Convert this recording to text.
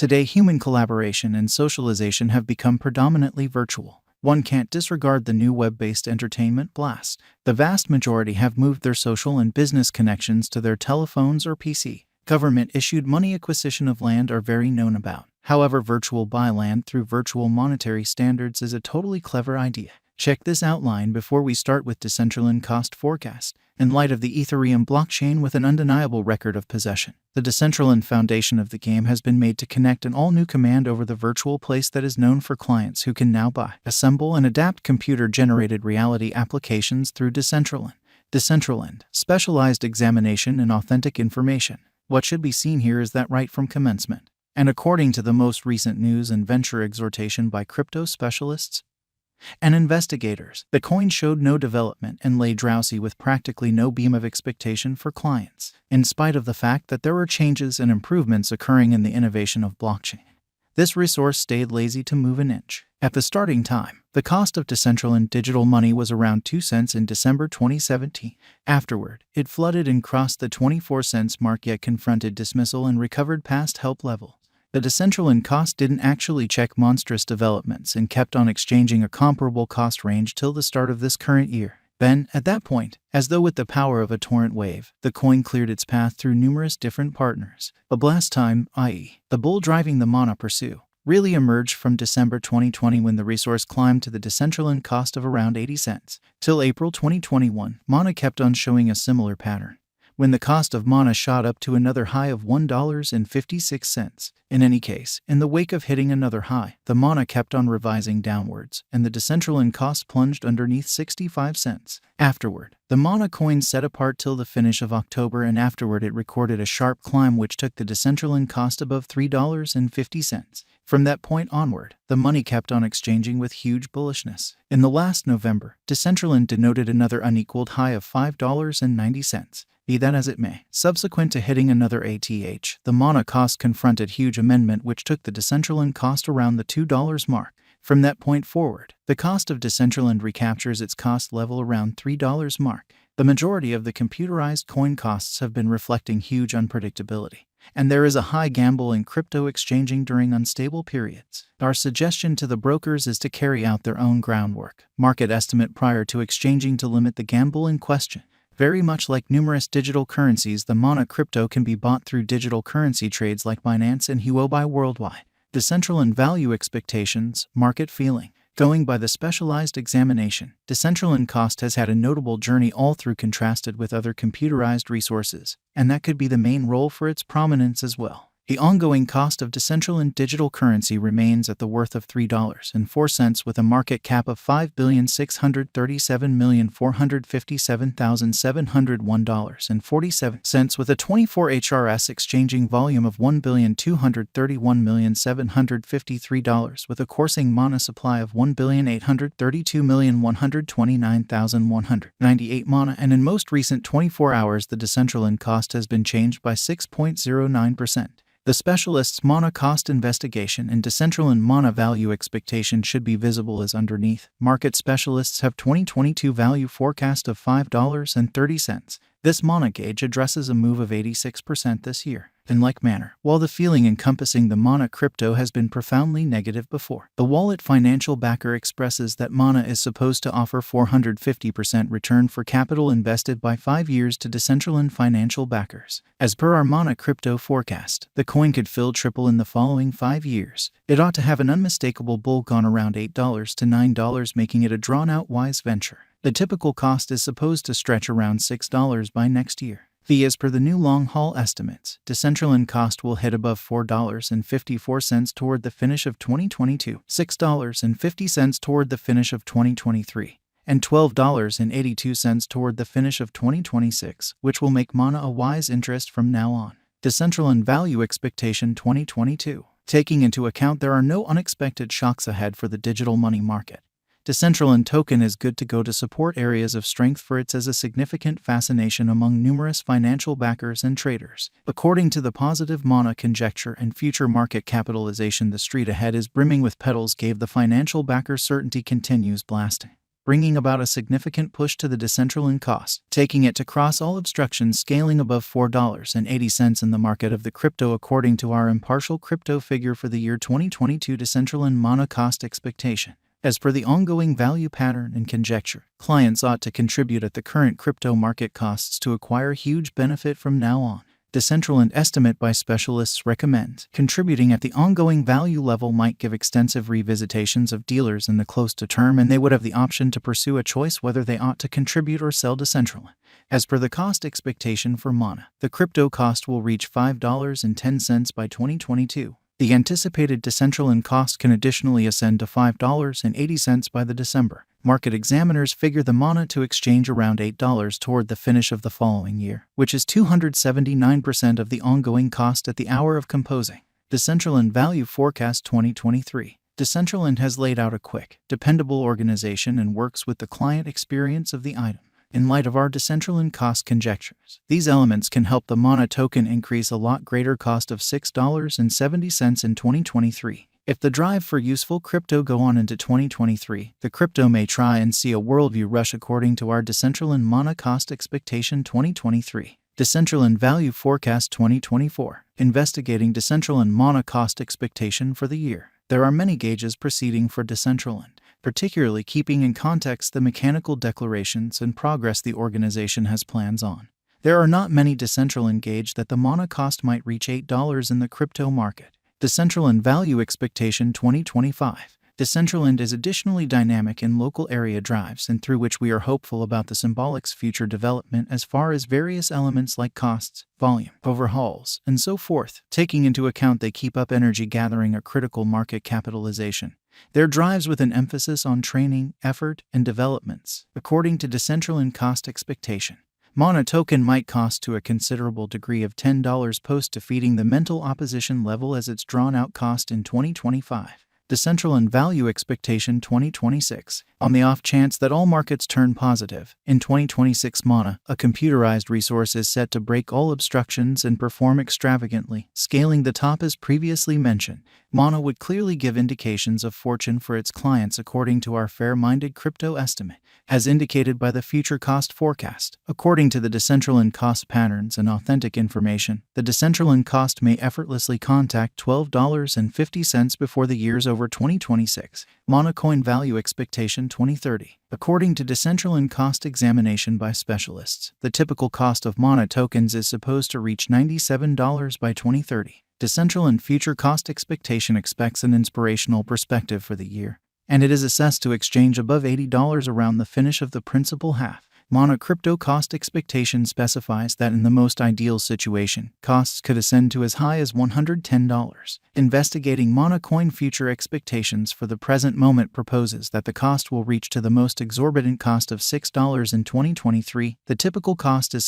Today, human collaboration and socialization have become predominantly virtual. One can't disregard the new web-based entertainment blast. The vast majority have moved their social and business connections to their telephones or PC. Government-issued money acquisition of land are very known about. However, virtual buy land through virtual monetary standards is a totally clever idea. Check this outline before we start with Decentraland cost forecast. In light of the Ethereum blockchain with an undeniable record of possession, the Decentraland foundation of the game has been made to connect an all-new command over the virtual place that is known for clients who can now buy, assemble, and adapt computer-generated reality applications through Decentraland. Decentraland, specialized examination and authentic information. What should be seen here is that right from commencement. And according to the most recent news and venture exhortation by crypto specialists and investigators, the coin showed no development and lay drowsy with practically no beam of expectation for clients, in spite of the fact that there were changes and improvements occurring in the innovation of blockchain. This resource stayed lazy to move an inch. At the starting time, the cost of Decentraland digital money was around 2 cents in December 2017. Afterward, it flooded and crossed the 24 cents mark, yet confronted dismissal and recovered past help level. The Decentraland cost didn't actually check monstrous developments and kept on exchanging a comparable cost range till the start of this current year. Then, at that point, as though with the power of a torrent wave, the coin cleared its path through numerous different partners. A blast time, i.e., the bull driving the mana pursue, really emerged from December 2020 when the resource climbed to the Decentraland cost of around 80 cents. Till April 2021, mana kept on showing a similar pattern, when the cost of mana shot up to another high of $1.56. In any case, in the wake of hitting another high, the mana kept on revising downwards, and the Decentraland cost plunged underneath 65 cents. Afterward, the mana coin set apart till the finish of October, and afterward it recorded a sharp climb which took the Decentraland cost above $3.50. From that point onward, the money kept on exchanging with huge bullishness. In the last November, Decentraland denoted another unequaled high of $5.90. Be that as it may, subsequent to hitting another ATH, the mana cost confronted huge amendment which took the Decentraland cost around the $2 mark. From that point forward, the cost of Decentraland recaptures its cost level around $3 mark. The majority of the computerized coin costs have been reflecting huge unpredictability, and there is a high gamble in crypto exchanging during unstable periods. Our suggestion to the brokers is to carry out their own groundwork, market estimate prior to exchanging to limit the gamble in question. Very much like numerous digital currencies, the mana crypto can be bought through digital currency trades like Binance and Huobi worldwide. Decentraland value expectations, market feeling. Going by the specialized examination, Decentraland cost has had a notable journey all through contrasted with other computerized resources, and that could be the main role for its prominence as well. The ongoing cost of Decentraland digital currency remains at the worth of $3.04 with a market cap of $5,637,457,701.47 with a 24 HRS exchanging volume of $1,231,753 with a coursing mana supply of 1,832,129,198 mana, and in most recent 24 hours the Decentraland cost has been changed by 6.09%. The specialists' mana cost investigation and Decentraland mana value expectation should be visible as underneath. Market specialists have 2022 value forecast of $5.30. This mana gauge addresses a move of 86% this year. In like manner, while the feeling encompassing the mana crypto has been profoundly negative before, the wallet financial backer expresses that mana is supposed to offer 450% return for capital invested by 5 years to Decentraland financial backers. As per our mana crypto forecast, the coin could triple in the following 5 years. It ought to have an unmistakable bull gone around $8 to $9, making it a drawn-out wise venture. The typical cost is supposed to stretch around $6 by next year. As per the new long-haul estimates, Decentraland cost will hit above $4.54 toward the finish of 2022, $6.50 toward the finish of 2023, and $12.82 toward the finish of 2026, which will make mana a wise interest from now on. Decentraland value expectation 2022. Taking into account there are no unexpected shocks ahead for the digital money market, Decentraland token is good to go to support areas of strength for its as a significant fascination among numerous financial backers and traders. According to the positive mana conjecture and future market capitalization, the street ahead is brimming with pedals gave the financial backer certainty continues blasting. bringing about a significant push to the Decentraland cost, taking it to cross all obstructions, scaling above $4.80 in the market of the crypto. According to our impartial crypto figure for the year 2022 Decentraland Mana cost expectation. As per the ongoing value pattern and conjecture, clients ought to contribute at the current crypto market costs to acquire huge benefit from now on. Decentraland estimate by specialists recommend contributing at the ongoing value level might give extensive revisitations of dealers in the close to term, and they would have the option to pursue a choice whether they ought to contribute or sell Decentraland. As per the cost expectation for Mana, the crypto cost will reach $5.10 by 2022. The anticipated Decentraland cost can additionally ascend to $5.80 by the December. Market examiners figure the Mana to exchange around $8 toward the finish of the following year, which is 279% of the ongoing cost at the hour of composing. Decentraland Value Forecast 2023. Decentraland has laid out a quick, dependable organization and works with the client experience of the item. In light of our Decentraland cost conjectures, these elements can help the Mana token increase a lot greater cost of $6.70 in 2023. If the drive for useful crypto go on into 2023, the crypto may try and see a worldview rush according to our Decentraland Mana cost expectation 2023. Decentraland Value Forecast 2024. Investigating Decentraland Mana cost expectation for the year. There are many gauges proceeding for Decentraland, particularly keeping in context the mechanical declarations and progress the organization has plans on. There are not many Decentraland gauge that the Mana cost might reach $8 in the crypto market. Decentraland Value Expectation 2025. Decentraland is additionally dynamic in local area drives and through which we are hopeful about the Symbolic's future development as far as various elements like costs, volume, overhauls, and so forth. Taking into account they keep up energy gathering a critical market capitalization. Their drives with an emphasis on training, effort, and developments. According to Decentraland cost expectation, Mana token might cost to a considerable degree of $10 post defeating the mental opposition level as its drawn-out cost in 2025. Decentraland Value Expectation 2026. On the off chance that all markets turn positive, in 2026 Mana, a computerized resource, is set to break all obstructions and perform extravagantly, scaling the top as previously mentioned. Mana would clearly give indications of fortune for its clients according to our fair-minded crypto estimate, as indicated by the future cost forecast. According to the Decentraland cost patterns and authentic information, the Decentraland cost may effortlessly contact $12.50 before the year's over 2026. Mana coin value expectation 2030. According to Decentraland cost examination by specialists, the typical cost of Mana tokens is supposed to reach $97 by 2030. Decentraland future cost expectation expects an inspirational perspective for the year, and it is assessed to exchange above $80 around the finish of the principal half. Mana crypto cost expectation specifies that in the most ideal situation, costs could ascend to as high as $110. Investigating Mana coin future expectations for the present moment proposes that the cost will reach to the most exorbitant cost of $6 in 2023. The typical cost is